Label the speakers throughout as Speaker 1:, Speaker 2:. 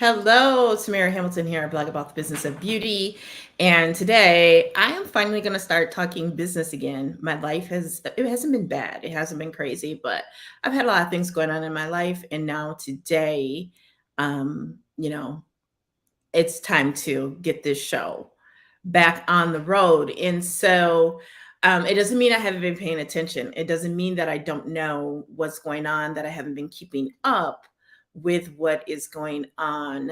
Speaker 1: Hello, Tamara Hamilton here, I blog about the business of beauty. And today I am finally going to start talking business again. My life it hasn't been bad. It hasn't been crazy, but I've had a lot of things going on in my life. And now today, um, you know, it's time to get this show back on the road. And so it doesn't mean I haven't been paying attention. It doesn't mean that I don't know what's going on, that I haven't been keeping up with what is going on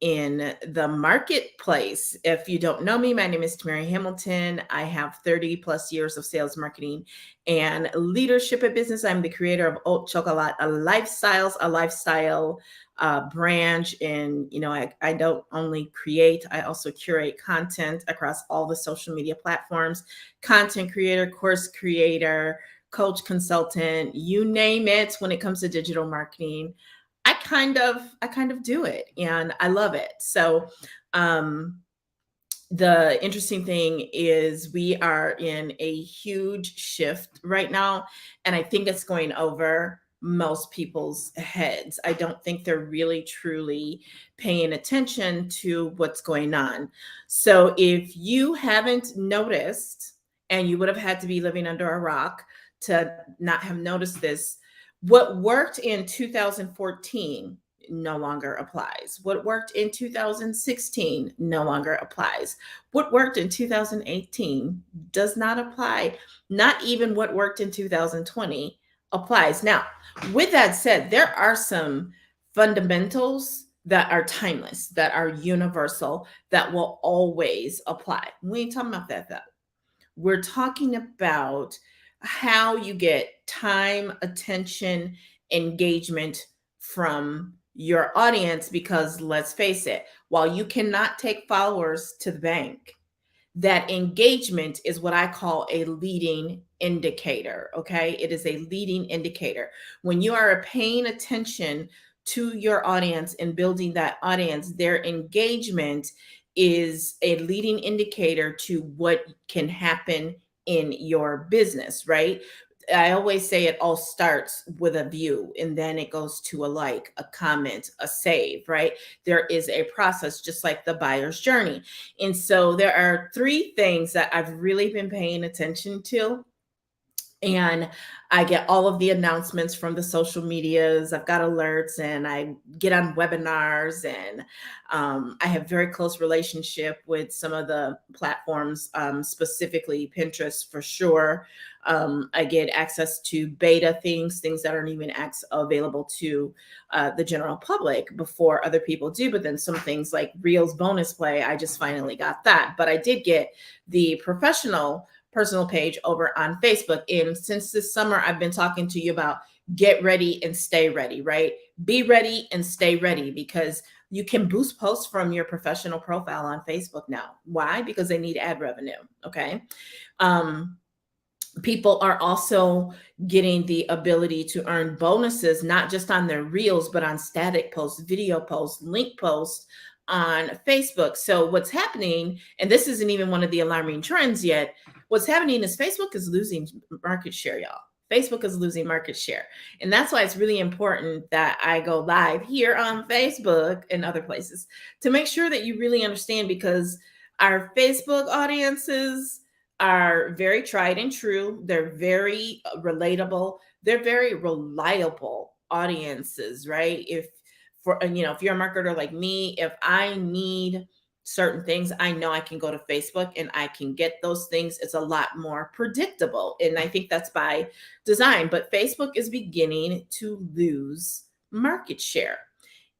Speaker 1: in the marketplace. If you don't know me, my name is Tamara Hamilton. I have 30 plus years of sales, marketing, and leadership at business. I'm the creator of Haute Chocolat, a lifestyle brand. And, I don't only create, I also curate content across all the social media platforms, content creator, course creator, coach, consultant, you name it. When it comes to digital marketing, I kind of do it and I love it. So um the interesting thing is we are in a huge shift right now, and I think it's going over most people's heads. I don't think they're really truly paying attention to what's going on. So if you haven't noticed, and you would have had to be living under a rock to not have noticed this, what worked in 2014 no longer applies. What worked in 2016 no longer applies. What worked in 2018 does not apply. Not even what worked in 2020 applies. Now, with that said, there are some fundamentals that are timeless, that are universal, that will always apply. We ain't talking about that though. We're talking about how you get time, attention, engagement from your audience. Because let's face it, while you cannot take followers to the bank, that engagement is what I call a leading indicator. Okay. It is a leading indicator. When you are paying attention to your audience and building that audience, their engagement is a leading indicator to what can happen in your business, right? I always say it all starts with a view and then it goes to a like, a comment, a save, right? There is a process, just like the buyer's journey. And so there are three things that I've really been paying attention to, and I get all of the announcements from the social medias. I've got alerts and I get on webinars, and I have very close relationship with some of the platforms, specifically Pinterest for sure. I get access to beta things that aren't even available to the general public before other people do. But then some things like Reels bonus play, I just finally got that. But I did get the professional personal page over on Facebook. And since this summer, I've been talking to you about get ready and stay ready, right? Be ready and stay ready, because you can boost posts from your professional profile on Facebook now. Why? Because they need ad revenue. Okay. Um, People are also getting the ability to earn bonuses, not just on their reels, but on static posts, video posts, link posts on Facebook. So what's happening, and this isn't even one of the alarming trends yet, what's happening is Facebook is losing market share, y'all. Facebook is losing market share. And that's why it's really important that I go live here on Facebook and other places to make sure that you really understand, because our Facebook audiences are very tried and true. They're very relatable. They're very reliable audiences, right? If you're a marketer like me, if I need certain things, I know I can go to Facebook and I can get those things. It's a lot more predictable. And I think that's by design. But Facebook is beginning to lose market share.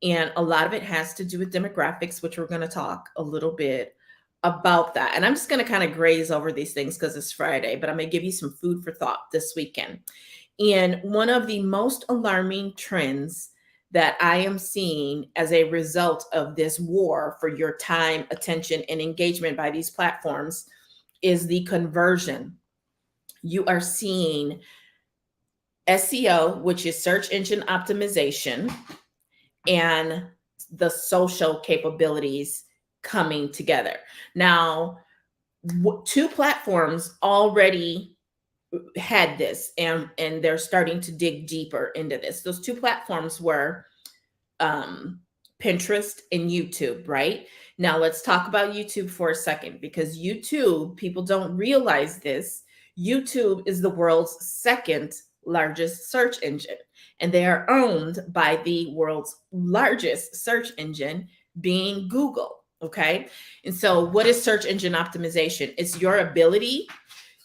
Speaker 1: And a lot of it has to do with demographics, which we're going to talk a little bit about that. And I'm just going to kind of graze over these things because it's Friday, but I'm going to give you some food for thought this weekend. And one of the most alarming trends that I am seeing as a result of this war for your time, attention, and engagement by these platforms is the conversion. You are seeing SEO, which is search engine optimization, and the social capabilities coming together. Now, two platforms already had this, and they're starting to dig deeper into this. Those two platforms were Pinterest, and YouTube, right? Now let's talk about YouTube for a second, because YouTube, people don't realize this. YouTube is the world's second largest search engine, and they are owned by the world's largest search engine, being Google. Okay. And so, what is search engine optimization? It's your ability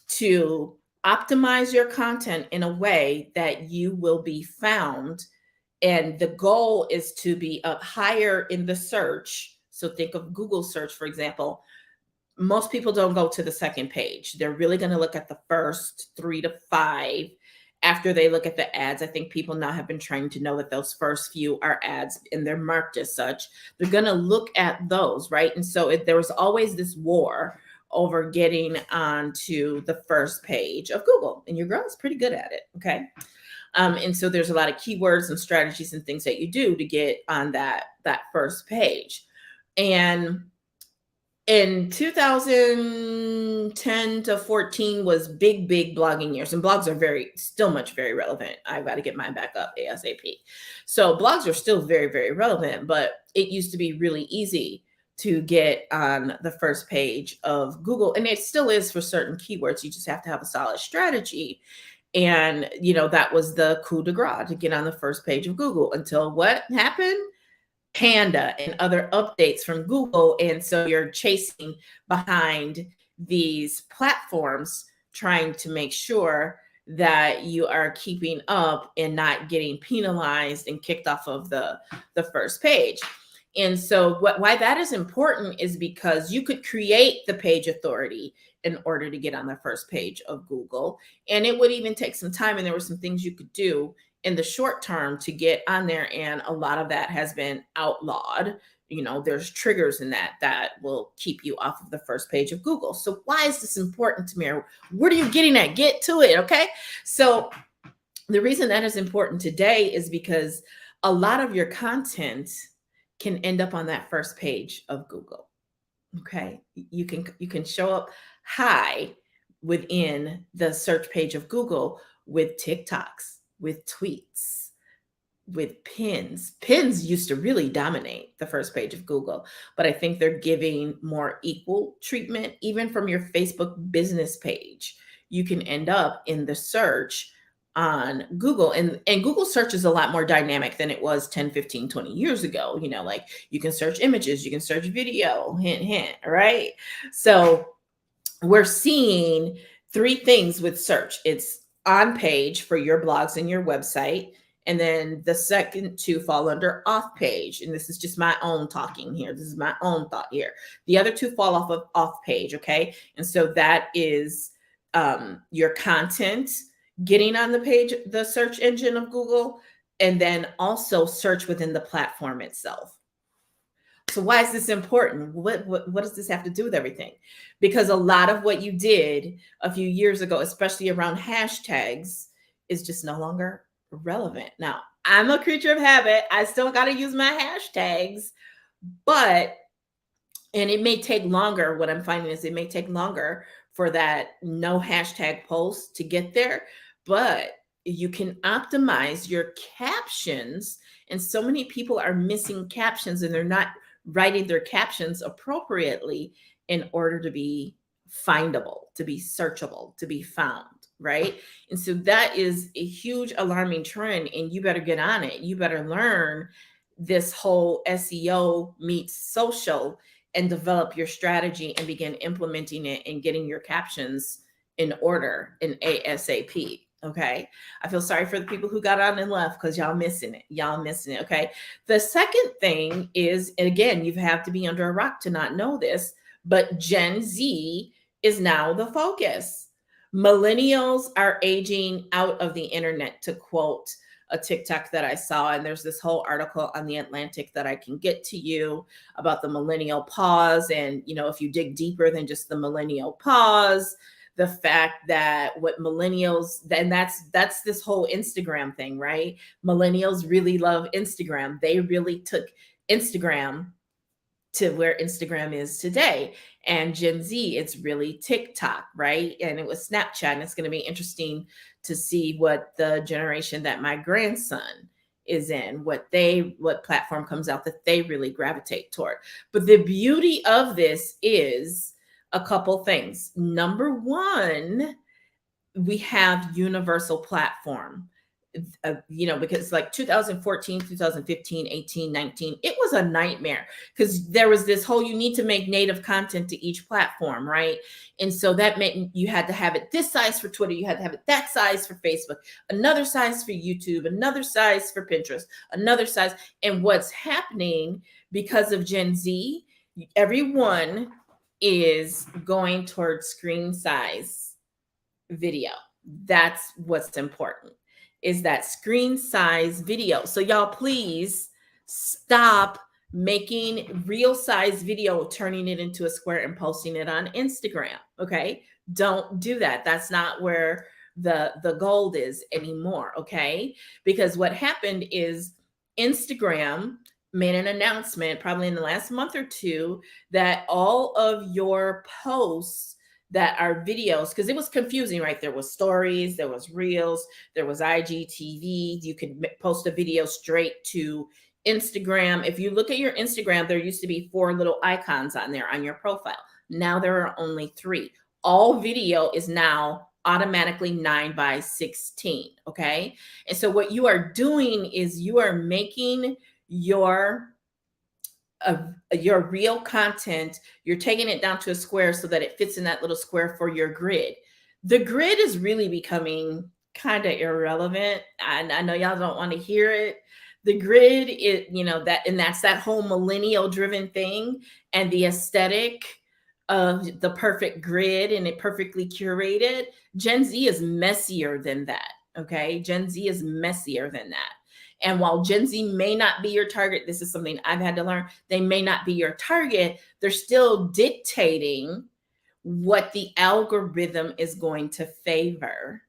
Speaker 1: to optimize your content in a way that you will be found, and the goal is to be up higher in the search. So think of Google search, for example. Most people don't go to the second page. They're really going to look at the first 3 to 5 after they look at the ads. I think people now have been trained to know that those first few are ads and they're marked as such. They're going to look at those, right? And so there was always this war over getting onto the first page of Google, and your girl is pretty good at it. Okay. And so there's a lot of keywords and strategies and things that you do to get on that first page. And in 2010 to 14 was big blogging years, and blogs are still very relevant. I've got to get mine back up ASAP. So blogs are still very relevant, but it used to be really easy to get on the first page of Google, and it still is for certain keywords. You just have to have a solid strategy. And, that was the coup de grace, to get on the first page of Google, until what happened? Panda and other updates from Google. And so you're chasing behind these platforms, trying to make sure that you are keeping up and not getting penalized and kicked off of the first page. And so why that is important is because you could create the page authority in order to get on the first page of Google. And it would even take some time. And there were some things you could do in the short term to get on there. And a lot of that has been outlawed. There's triggers in that will keep you off of the first page of Google. So why is this important to me? Or what are you getting at? Get to it. Okay. So the reason that is important today is because a lot of your content can end up on that first page of Google. Okay. You can show up high within the search page of Google with TikToks, with tweets, with pins. Pins used to really dominate the first page of Google, but I think they're giving more equal treatment. Even from your Facebook business page, you can end up in the search on Google, and Google search is a lot more dynamic than it was 10, 15, 20 years ago. Like you can search images, you can search video, hint, right? So we're seeing 3 things with search. It's on page for your blogs and your website. And then the second 2 fall under off page. And this is just my own talking here. This is my own thought here. The other 2 fall off of off page. Okay. And so that is your content getting on the page, the search engine of Google, and then also search within the platform itself. So why is this important? What does this have to do with everything? Because a lot of what you did a few years ago, especially around hashtags, is just no longer relevant. Now, I'm a creature of habit. I still got to use my hashtags, and it may take longer. What I'm finding is it may take longer for that no hashtag post to get there, but you can optimize your captions. And so many people are missing captions, and they're not writing their captions appropriately in order to be findable, to be searchable, to be found, right? And so that is a huge alarming trend, and you better get on it. You better learn this whole SEO meets social and develop your strategy and begin implementing it and getting your captions in order in ASAP. Okay. I feel sorry for the people who got on and left because y'all missing it. Okay. The second thing is, and again, you have to be under a rock to not know this, but Gen Z is now the focus. Millennials are aging out of the internet, to quote a TikTok that I saw. And there's this whole article on The Atlantic that I can get to you about the millennial pause. And, if you dig deeper than just the millennial pause, the fact that what millennials, and that's this whole Instagram thing, right? Millennials really love Instagram. They really took Instagram to where Instagram is today. And Gen Z, it's really TikTok, right? And it was Snapchat. And it's going to be interesting to see what the generation that my grandson is in, what platform comes out that they really gravitate toward. But the beauty of this is a couple things. Number one, we have universal platform. Because like 2014, 2015, 18, 19, it was a nightmare because there was this whole, you need to make native content to each platform, right? And so that meant you had to have it this size for Twitter, you had to have it that size for Facebook, another size for YouTube, another size for Pinterest, another size. And what's happening because of Gen Z, everyone is going towards screen size video. That's what's important, is that screen size video. So y'all, please stop making real size video, turning it into a square and posting it on Instagram. Okay, don't do that. That's not where the gold is anymore. Okay, because what happened is Instagram made an announcement probably in the last month or two that all of your posts that are videos, because it was confusing, right? There was stories, there was reels, there was IGTV. You could post a video straight to Instagram. If you look at your Instagram, there used to be 4 little icons on there on your profile. Now there are only 3. All video is now automatically 9:16. Okay. And so what you are doing is you are making your real content, you're taking it down to a square so that it fits in that little square for your grid. The grid is really becoming kind of irrelevant. I know y'all don't want to hear it. The grid is, that's that whole millennial driven thing, and the aesthetic of the perfect grid and it perfectly curated. Gen Z is messier than that. Okay. Gen Z is messier than that. And while Gen Z may not be your target, this is something I've had to learn, they may not be your target, they're still dictating what the algorithm is going to favor,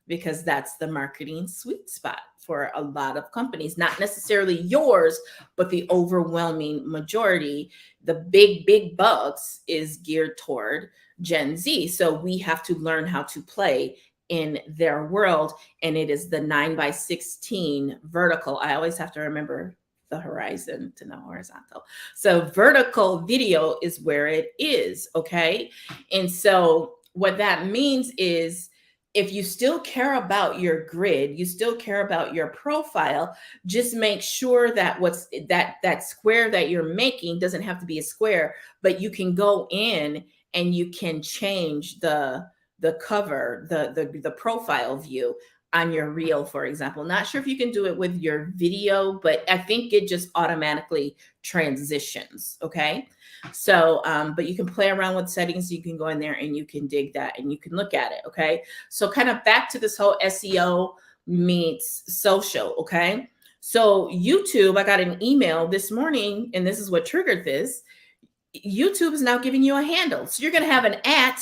Speaker 1: because that's the marketing sweet spot for a lot of companies, not necessarily yours, but the overwhelming majority. The big bucks is geared toward Gen Z. So we have to learn how to play in their world, and it is the 9:16 vertical. I always have to remember the horizon to know horizontal. So vertical video is where it is. Okay. And so what that means is, if you still care about your grid, you still care about your profile, just make sure that that square that you're making doesn't have to be a square, but you can go in and you can change the cover, the profile view on your reel, for example. Not sure if you can do it with your video, but I think it just automatically transitions. Okay. So, but you can play around with settings. You can go in there and you can dig that and you can look at it. Okay. So kind of back to this whole SEO meets social. Okay. So YouTube, I got an email this morning, and this is what triggered this. YouTube is now giving you a handle. So you're going to have an at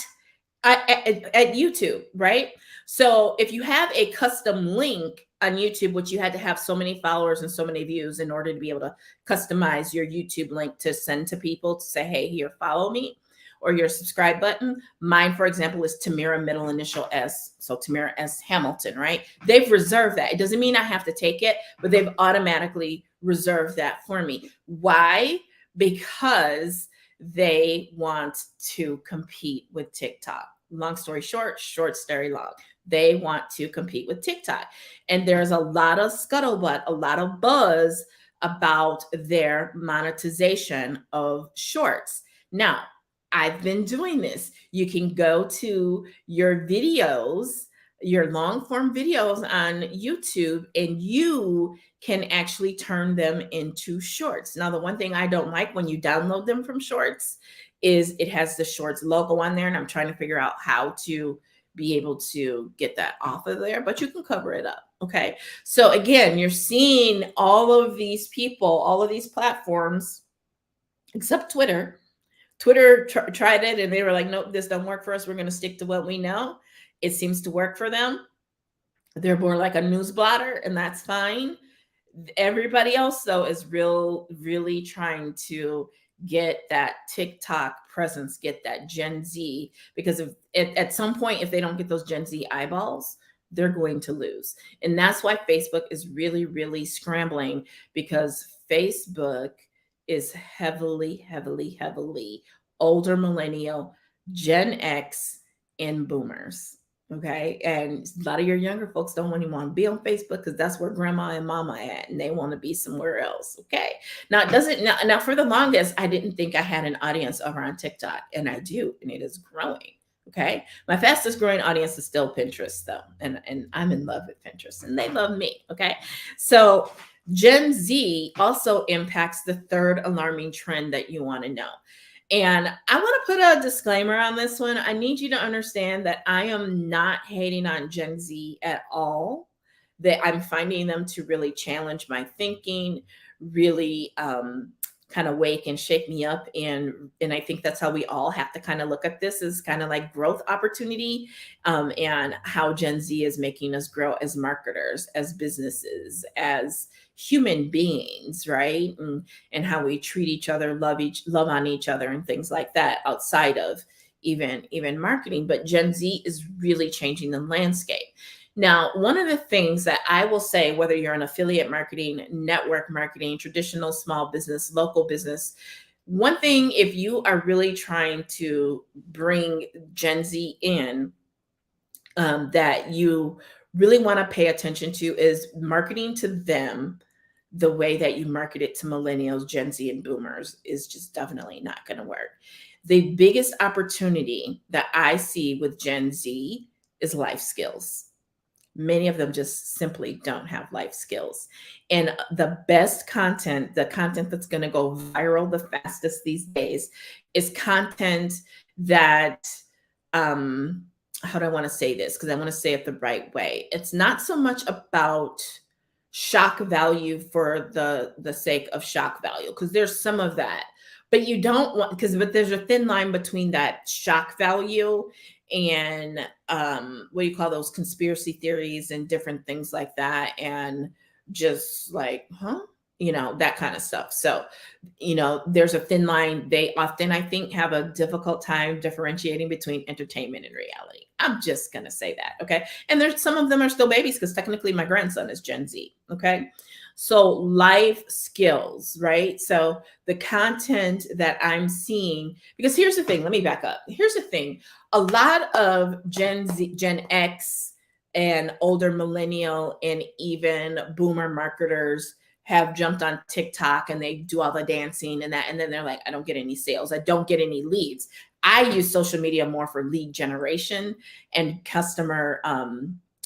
Speaker 1: YouTube, right? So if you have a custom link on YouTube, which you had to have so many followers and so many views in order to be able to customize your YouTube link to send to people to say, hey, here, follow me, or your subscribe button. Mine, for example, is Tamira middle initial S. So Tamira S. Hamilton, right? They've reserved that. It doesn't mean I have to take it, but they've automatically reserved that for me. Why? Because they want to compete with TikTok. Long story short, short story long. They want to compete with TikTok. And there's a lot of scuttlebutt, a lot of buzz about their monetization of shorts. Now, I've been doing this. You can go to your videos, your long form videos on YouTube, and you can actually turn them into shorts. Now, the one thing I don't like when you download them from Shorts is it has the Shorts logo on there, and I'm trying to figure out how to be able to get that off of there, but you can cover it up. Okay. So again, you're seeing all of these people, all of these platforms, except Twitter. Twitter tried it and they were like, nope, this don't work for us. We're going to stick to what we know. It seems to work for them. They're more like a news blotter, and that's fine. Everybody else, though, is really trying to get that TikTok presence, get that Gen Z, because if at some point, if they don't get those Gen Z eyeballs, they're going to lose. And that's why Facebook is really, really scrambling, because Facebook is heavily, heavily, heavily older millennial, Gen X, and boomers. Okay. And a lot of your younger folks don't even want to be on Facebook because that's where grandma and mama at, and they want to be somewhere else. Okay. Now, it doesn't now for the longest, I didn't think I had an audience over on TikTok, and I do, and it is growing. Okay. My fastest growing audience is still Pinterest, though. And I'm in love with Pinterest, and they love me. Okay. So Gen Z also impacts the third alarming trend that you want to know. And I want to put a disclaimer on this one. I need you to understand that I am not hating on Gen Z at all. That I'm finding them to really challenge my thinking, really kind of wake and shake me up. And I think that's how we all have to kind of look at this, is kind of like growth opportunity, and how Gen Z is making us grow as marketers, as businesses, as human beings, right? And how we treat each other, love on each other, and things like that outside of even marketing. But Gen Z is really changing the landscape. Now, one of the things that I will say, whether you're in affiliate marketing, network marketing, traditional small business, local business, one thing, if you are really trying to bring Gen Z in, that you really want to pay attention to, is marketing to them the way that you market it to millennials, Gen Z, and boomers is just definitely not going to work. The biggest opportunity that I see with Gen Z is life skills. Many of them just simply don't have life skills. And the best content, the content that's going to go viral the fastest these days, is content that, how do I want to say this? Because I want to say it the right way. It's not so much about shock value for the sake of shock value, because there's some of that, but you don't want, but there's a thin line between that shock value and what do you call those, conspiracy theories and different things like that, and just like, that kind of stuff. So, there's a thin line. They often, I think, have a difficult time differentiating between entertainment and reality. I'm just going to say that. Okay. And there's some of them are still babies, because technically my grandson is Gen Z. Okay. So life skills, right? So the content that I'm seeing, because here's the thing, let me back up. Here's the thing. A lot of Gen Z, Gen X, and older millennial, and even boomer marketers have jumped on TikTok, and they do all the dancing and that. And then they're like, I don't get any sales. I don't get any leads. I use social media more for lead generation and customer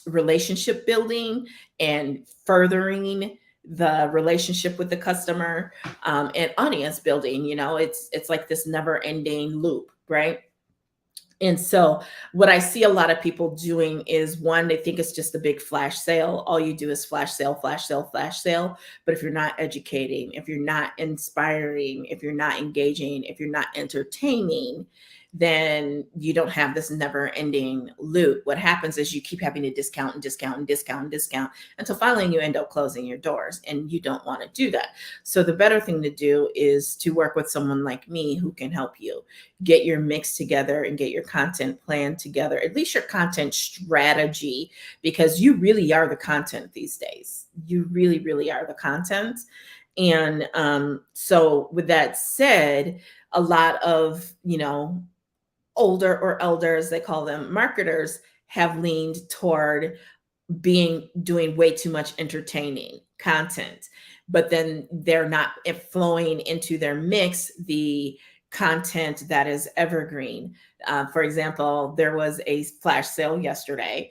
Speaker 1: relationship building, and furthering the relationship with the customer, and audience building. It's like this never ending loop, right? And so what I see a lot of people doing is, one, they think it's just a big flash sale. All you do is flash sale, flash sale, flash sale. But if you're not educating, if you're not inspiring, if you're not engaging, if you're not entertaining, then you don't have this never ending loop. What happens is you keep having to discount and discount and discount and discount until finally you end up closing your doors, and you don't want to do that. So the better thing to do is to work with someone like me who can help you get your mix together and get your content plan together, at least your content strategy, because you really are the content these days. You really, really are the content. And so with that said, a lot of, older or elders, they call them, marketers, have leaned toward doing way too much entertaining content, but then they're not flowing into their mix the content that is evergreen. For example, there was a flash sale yesterday,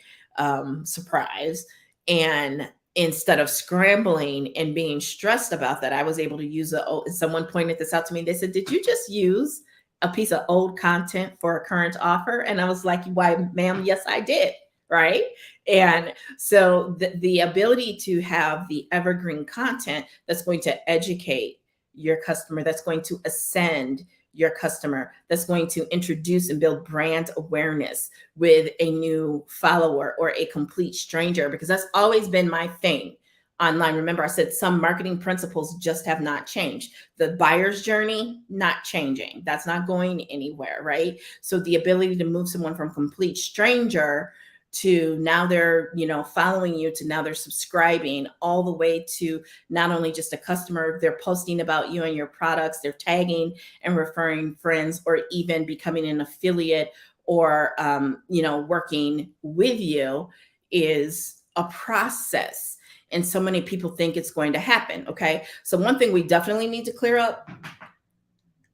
Speaker 1: surprise, and instead of scrambling and being stressed about that, I was able to use someone pointed this out to me. They said, did you just use a piece of old content for a current offer? And I was like, why, ma'am? Yes, I did. Right. And so the ability to have the evergreen content that's going to educate your customer, that's going to ascend your customer, that's going to introduce and build brand awareness with a new follower or a complete stranger, because that's always been my thing online. Remember, I said some marketing principles just have not changed. The buyer's journey, not changing. That's not going anywhere, right? So the ability to move someone from complete stranger to now they're, following you, to now they're subscribing, all the way to not only just a customer, they're posting about you and your products, they're tagging and referring friends, or even becoming an affiliate, or working with you, is a process. And so many people think it's going to happen. Okay. So one thing we definitely need to clear up: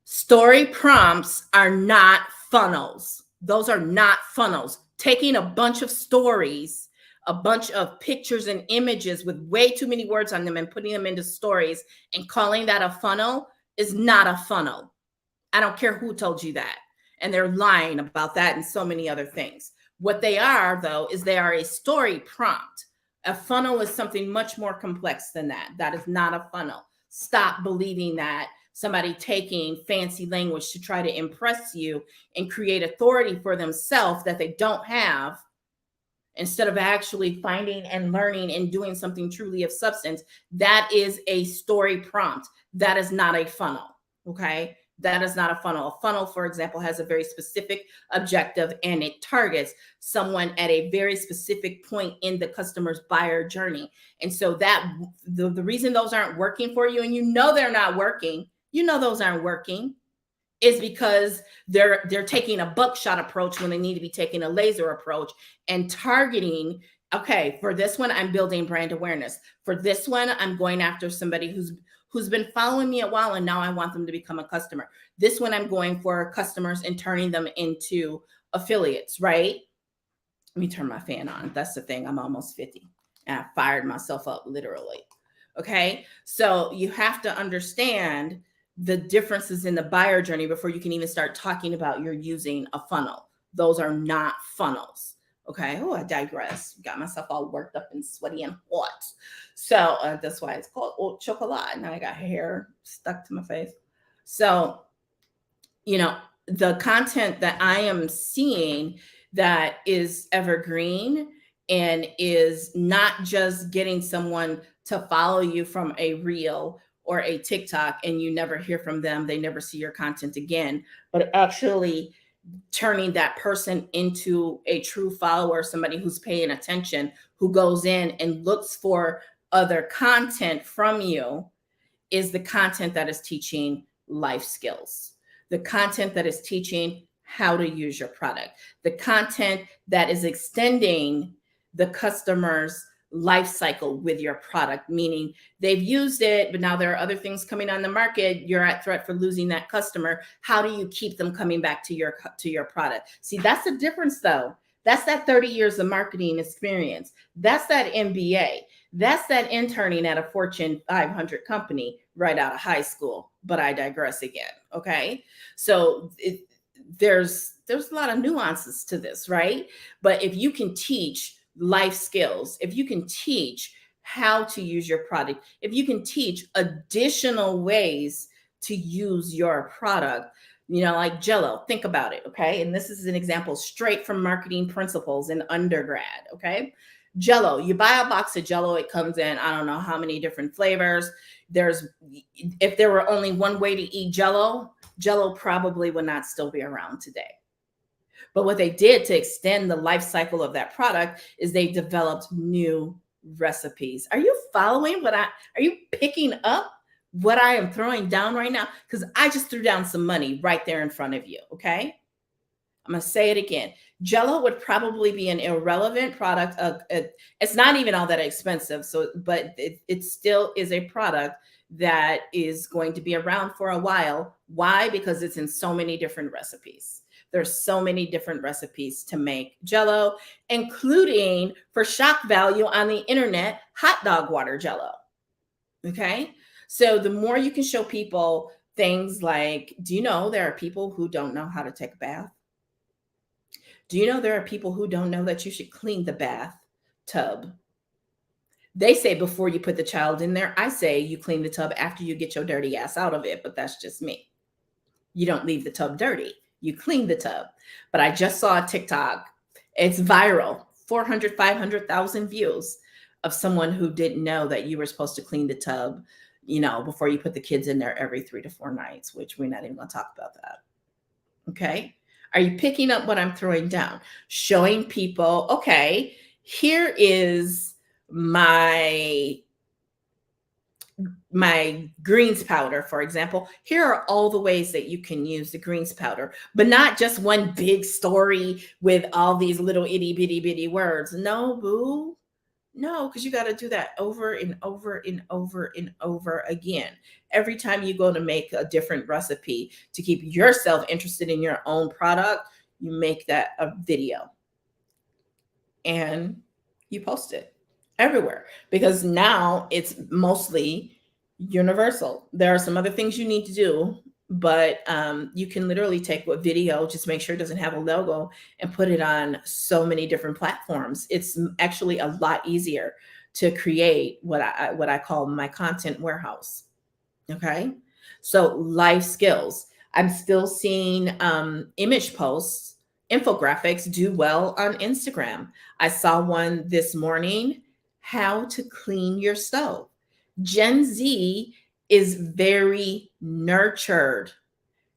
Speaker 1: story prompts are not funnels. Those are not funnels. Taking a bunch of stories, a bunch of pictures and images with way too many words on them, and putting them into stories and calling that a funnel is not a funnel. I don't care who told you that. And they're lying about that and so many other things. What they are, though, is they are a story prompt. A funnel is something much more complex than that. That is not a funnel. Stop believing that somebody taking fancy language to try to impress you and create authority for themselves that they don't have, instead of actually finding and learning and doing something truly of substance. That is a story prompt. That is not a funnel. Okay. That is not a funnel. A funnel, for example, has a very specific objective, and it targets someone at a very specific point in the customer's buyer journey. And so that the reason those aren't working for you, and they're not working, those aren't working, is because they're taking a buckshot approach when they need to be taking a laser approach and targeting. Okay, for this one, I'm building brand awareness. For this one, I'm going after somebody who's been following me a while, and now I want them to become a customer. This one, I'm going for customers and turning them into affiliates, right? Let me turn my fan on. That's the thing. I'm almost 50 and I fired myself up, literally. Okay. So you have to understand the differences in the buyer journey before you can even start talking about you're using a funnel. Those are not funnels. Okay. Oh, I digress. Got myself all worked up and sweaty and hot. So that's why it's called haute chocolat. Now I got hair stuck to my face. So, the content that I am seeing that is evergreen and is not just getting someone to follow you from a reel or a TikTok and you never hear from them, they never see your content again, but actually turning that person into a true follower, somebody who's paying attention, who goes in and looks for other content from you, is the content that is teaching life skills, the content that is teaching how to use your product, the content that is extending the customer's life cycle with your product, meaning they've used it, but now there are other things coming on the market. You're at threat for losing that customer. How do you keep them coming back to your product? See, that's the difference, though. That's that 30 years of marketing experience. That's that MBA. That's that interning at a Fortune 500 company right out of high school. But I digress again. Okay. So there's a lot of nuances to this, right? But if you can teach life skills, if you can teach how to use your product, if you can teach additional ways to use your product, like Jell-O, think about it. Okay. And this is an example straight from marketing principles in undergrad. Okay. Jell-O, you buy a box of Jell-O, it comes in, I don't know how many different flavors. If there were only one way to eat Jell-O probably would not still be around today. But what they did to extend the life cycle of that product is they developed new recipes. Are you following are you picking up what I am throwing down right now? Because I just threw down some money right there in front of you. Okay. I'm going to say it again. Jell-O would probably be an irrelevant product. It's not even all that expensive. But it still is a product that is going to be around for a while. Why? Because it's in so many different recipes. There's so many different recipes to make Jell-O, including, for shock value on the internet, hot dog water Jell-O. Okay. So the more you can show people things like, do you know there are people who don't know how to take a bath? Do you know there are people who don't know that you should clean the bathtub? They say before you put the child in there. I say you clean the tub after you get your dirty ass out of it, but that's just me. You don't leave the tub dirty. You clean the tub. But I just saw a TikTok. It's viral, 400, 500,000 views of someone who didn't know that you were supposed to clean the tub, before you put the kids in there every 3 to 4 nights, which we're not even going to talk about that. Okay. Are you picking up what I'm throwing down? Showing people, okay, here is my greens powder, for example. Here are all the ways that you can use the greens powder, but not just one big story with all these little itty bitty bitty words. No, boo. No, because you got to do that over and over and over and over again. Every time you go to make a different recipe to keep yourself interested in your own product, you make that a video and you post it everywhere because now it's mostly universal. There are some other things you need to do, but you can literally take what video, just make sure it doesn't have a logo, and put it on so many different platforms. It's actually a lot easier to create what I call my content warehouse. Okay, so life skills. I'm still seeing image posts, infographics do well on Instagram. I saw one this morning, how to clean your stove. Gen Z is very nurtured,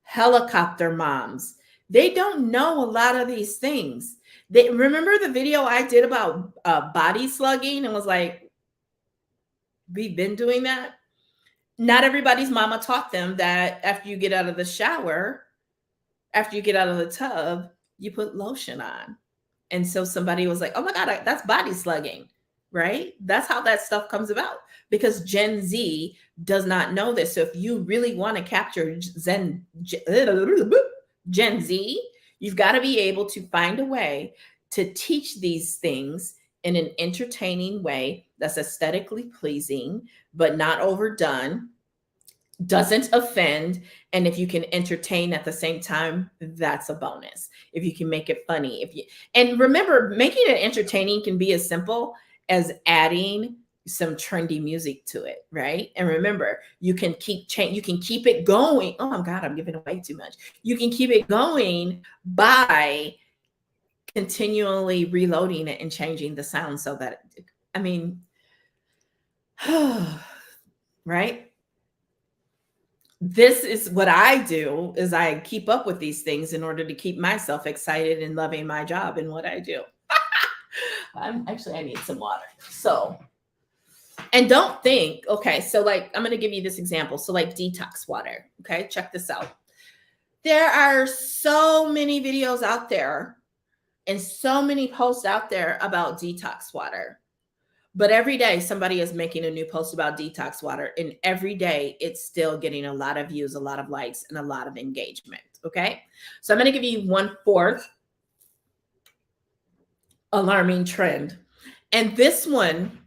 Speaker 1: helicopter moms. They don't know a lot of these things. They remember the video I did about body slugging and was like, we've been doing that. Not everybody's mama taught them that after you get out of the shower, after you get out of the tub, you put lotion on. And so somebody was like, oh my God, that's body slugging, right? That's how that stuff comes about because Gen Z does not know this. So if you really want to capture Gen Z, you've got to be able to find a way to teach these things in an entertaining way that's aesthetically pleasing, but not overdone, doesn't offend, and if you can entertain at the same time, that's a bonus. If you can make it funny, and remember, making it entertaining can be as simple as adding some trendy music to it, right? And remember, you can keep it going. Oh my God, I'm giving away too much. You can keep it going by continually reloading it and changing the sound so that, I mean, right? This is what I do is I keep up with these things in order to keep myself excited and loving my job and what I do. I need some water. So, and don't think, okay, so like, I'm going to give you this example. So like detox water. Okay. Check this out. There are so many videos out there and so many posts out there about detox water. But every day somebody is making a new post about detox water, and every day it's still getting a lot of views, a lot of likes, and a lot of engagement. Okay. So I'm going to give you 1/4 alarming trend. And this one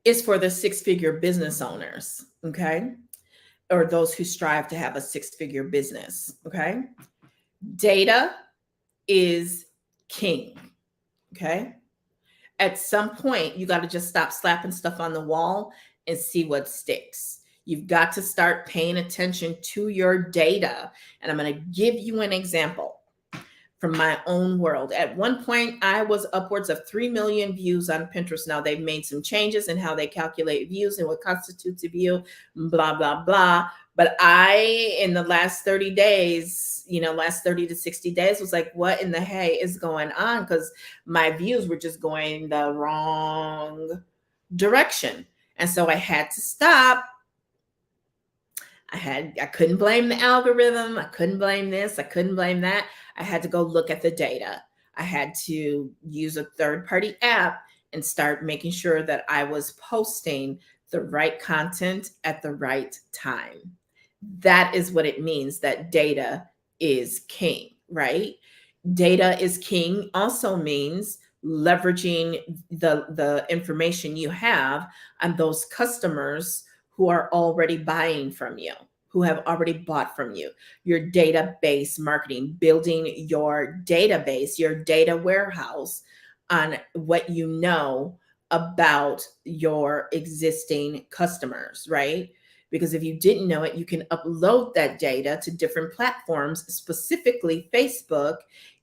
Speaker 1: is for the 6-figure business owners. Okay. Or those who strive to have a 6-figure business. Okay. Data is king. Okay. At some point, you got to just stop slapping stuff on the wall and see what sticks. You've got to start paying attention to your data. And I'm going to give you an example from my own world. At one point, I was upwards of 3 million views on Pinterest. Now they've made some changes in how they calculate views and what constitutes a view, blah, blah, blah. But in the last 30 days, last 30 to 60 days was like, what in the hey is going on? Because my views were just going the wrong direction. And so I had to stop. I couldn't blame the algorithm. I couldn't blame this. I couldn't blame that. I had to go look at the data. I had to use a third-party app and start making sure that I was posting the right content at the right time. That is what it means that data is king, right? Data is king also means leveraging the information you have on those customers who are already buying from you, who have already bought from you. Your database marketing, building your database, your data warehouse on what you know about your existing customers, right? Because if you didn't know it, you can upload that data to different platforms, specifically Facebook,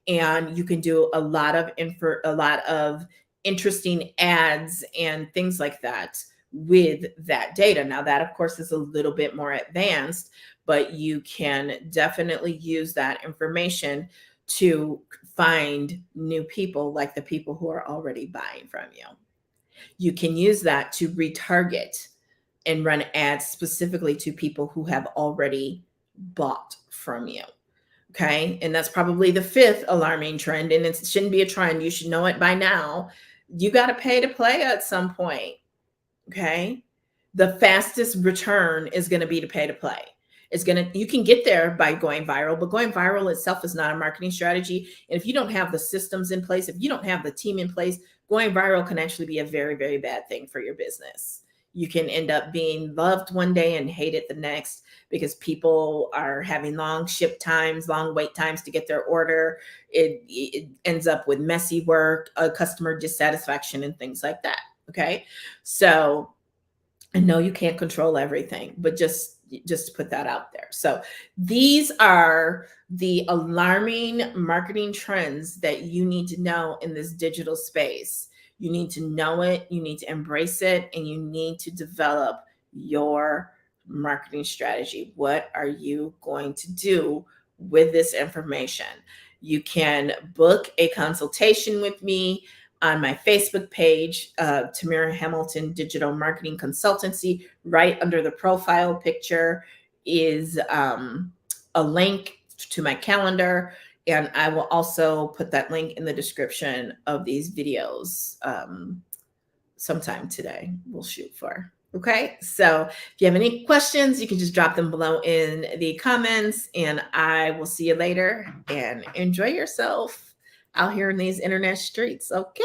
Speaker 1: and you can do a lot of interesting ads and things like that with that data. Now, that of course is a little bit more advanced, but you can definitely use that information to find new people, like the people who are already buying from you. You can use that to retarget and run ads specifically to people who have already bought from you. Okay. And that's probably the fifth alarming trend. And it shouldn't be a trend. You should know it by now. You got to pay to play at some point. Okay. The fastest return is going to be to pay to play. You can get there by going viral, but going viral itself is not a marketing strategy. And if you don't have the systems in place, if you don't have the team in place, going viral can actually be a very, very bad thing for your business. You can end up being loved one day and hated the next because people are having long ship times, long wait times to get their order. It ends up with messy work, customer dissatisfaction, and things like that. Okay. So I know you can't control everything, but just to put that out there. So these are the alarming marketing trends that you need to know in this digital space. You need to know it, you need to embrace it, and you need to develop your marketing strategy. What are you going to do with this information? You can book a consultation with me on my Facebook page, Tamara Hamilton Digital Marketing Consultancy. Right under the profile picture is a link to my calendar. And I will also put that link in the description of these videos sometime today. We'll shoot for. Okay. So if you have any questions, you can just drop them below in the comments, and I will see you later, and enjoy yourself out here in these internet streets. Okay.